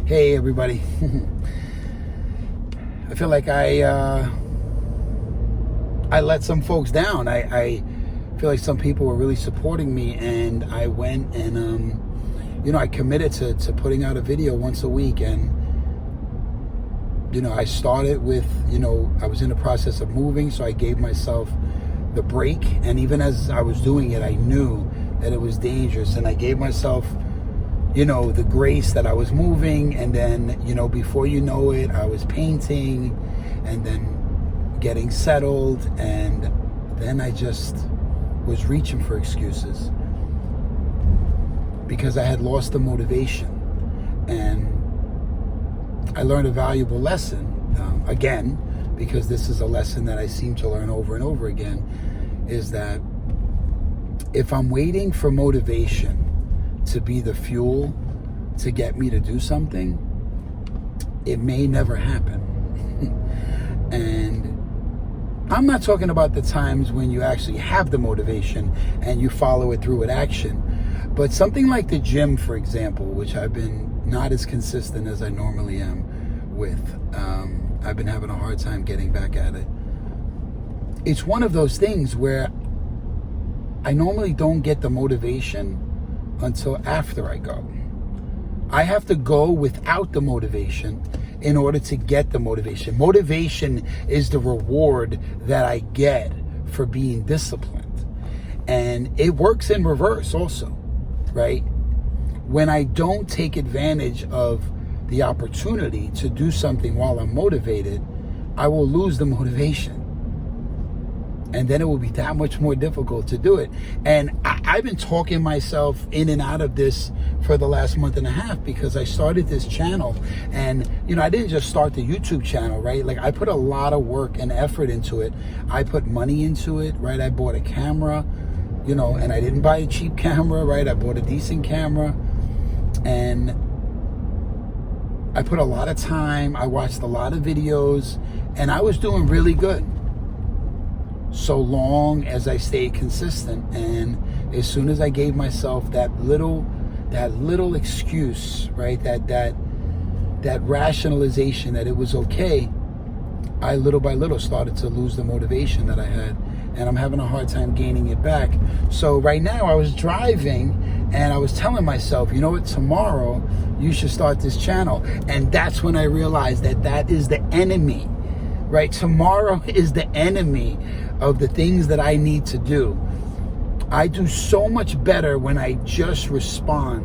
Hey everybody. I feel like I let some folks down. I feel like some people were really supporting me, and I went and I committed to putting out a video once a week. And I started with, I was in the process of moving, so I gave myself the break. And even as I was doing it, I knew that it was dangerous, and I gave myself the grace that I was moving. And then, before you know it, I was painting and then getting settled. And then I just was reaching for excuses because I had lost the motivation. And I learned a valuable lesson, again, because this is a lesson that I seem to learn over and over again, is that if I'm waiting for motivation to be the fuel to get me to do something, it may never happen. And I'm not talking about the times when you actually have the motivation and you follow it through with action, but something like the gym, for example, which I've been not as consistent as I normally am with. I've been having a hard time getting back at it. It's one of those things where I normally don't get the motivation until after I go. I have to go without the motivation in order to get the motivation. Motivation is the reward that I get for being disciplined. And it works in reverse also, right? When I don't take advantage of the opportunity to do something while I'm motivated, I will lose the motivation. And then it will be that much more difficult to do it. And I've been talking myself in and out of this for the last month and a half, because I started this channel. And, I didn't just start the YouTube channel, right? Like, I put a lot of work and effort into it. I put money into it, right? I bought a camera, and I didn't buy a cheap camera, right? I bought a decent camera. And I put a lot of time. I watched a lot of videos, and I was doing really good, so long as I stayed consistent. And as soon as I gave myself that little excuse, right, that rationalization that it was okay, I little by little started to lose the motivation that I had, and I'm having a hard time gaining it back. So right now I was driving and I was telling myself, you know what, tomorrow you should start this channel. And that's when I realized that is the enemy, right? Tomorrow is the enemy of the things that I need to do. I do so much better when I just respond.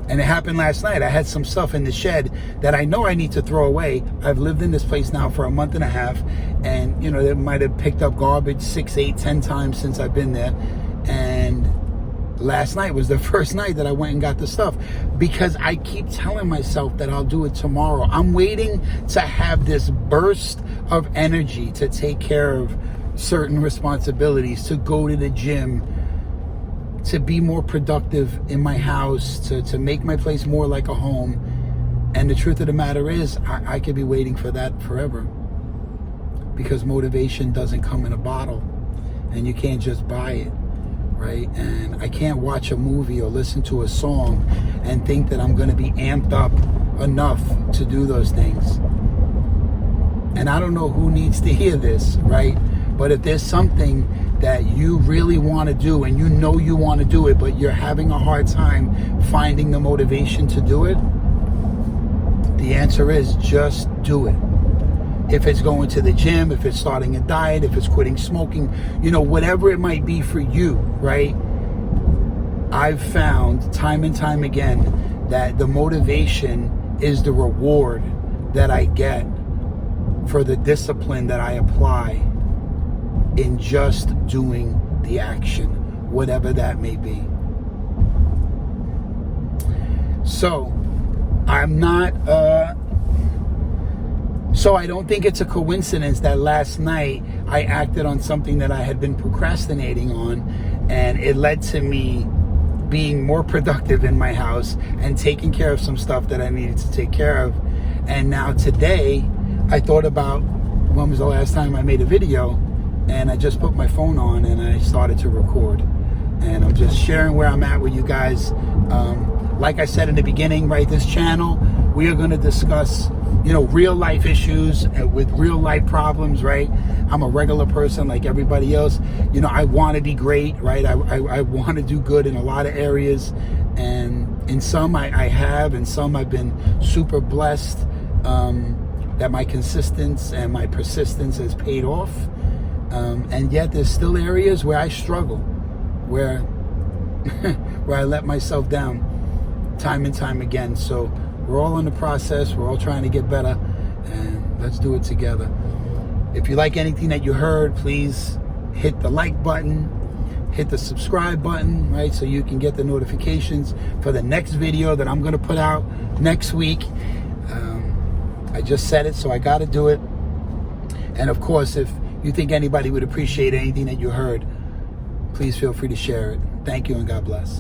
And it happened last night. I had some stuff in the shed that I know I need to throw away. I've lived in this place now for a month and a half, and they might have picked up garbage 6, 8, 10 times since I've been there. And last night was the first night that I went and got the stuff, because I keep telling myself that I'll do it tomorrow. I'm waiting to have this burst of energy to take care of certain responsibilities, to go to the gym, to be more productive in my house, to make my place more like a home. And the truth of the matter is, I could be waiting for that forever, because motivation doesn't come in a bottle, and you can't just buy it, right? And I can't watch a movie or listen to a song and think that I'm going to be amped up enough to do those things. And I don't know who needs to hear this, right? But if there's something that you really want to do, and you want to do it, but you're having a hard time finding the motivation to do it, the answer is just do it. If it's going to the gym, if it's starting a diet, if it's quitting smoking, whatever it might be for you, right? I've found time and time again that the motivation is the reward that I get for the discipline that I apply in just doing the action, whatever that may be. So I don't think it's a coincidence that last night I acted on something that I had been procrastinating on, and it led to me being more productive in my house and taking care of some stuff that I needed to take care of. And now today, I thought about when was the last time I made a video, and I just put my phone on and I started to record. And I'm just sharing where I'm at with you guys. Like I said in the beginning, right, this channel, we are going to discuss, real life issues with real life problems, right? I'm a regular person like everybody else. I want to be great, right? I want to do good in a lot of areas. And in some I have, and some I've been super blessed that my consistency and my persistence has paid off. And yet there's still areas where I struggle, where I let myself down time and time again. So we're all in the process. We're all trying to get better, and let's do it together. If you like anything that you heard, please hit the like button, hit the subscribe button, right? So you can get the notifications for the next video that I'm going to put out next week. I just said it, so I got to do it. And of course, if you think anybody would appreciate anything that you heard, please feel free to share it. Thank you, and God bless.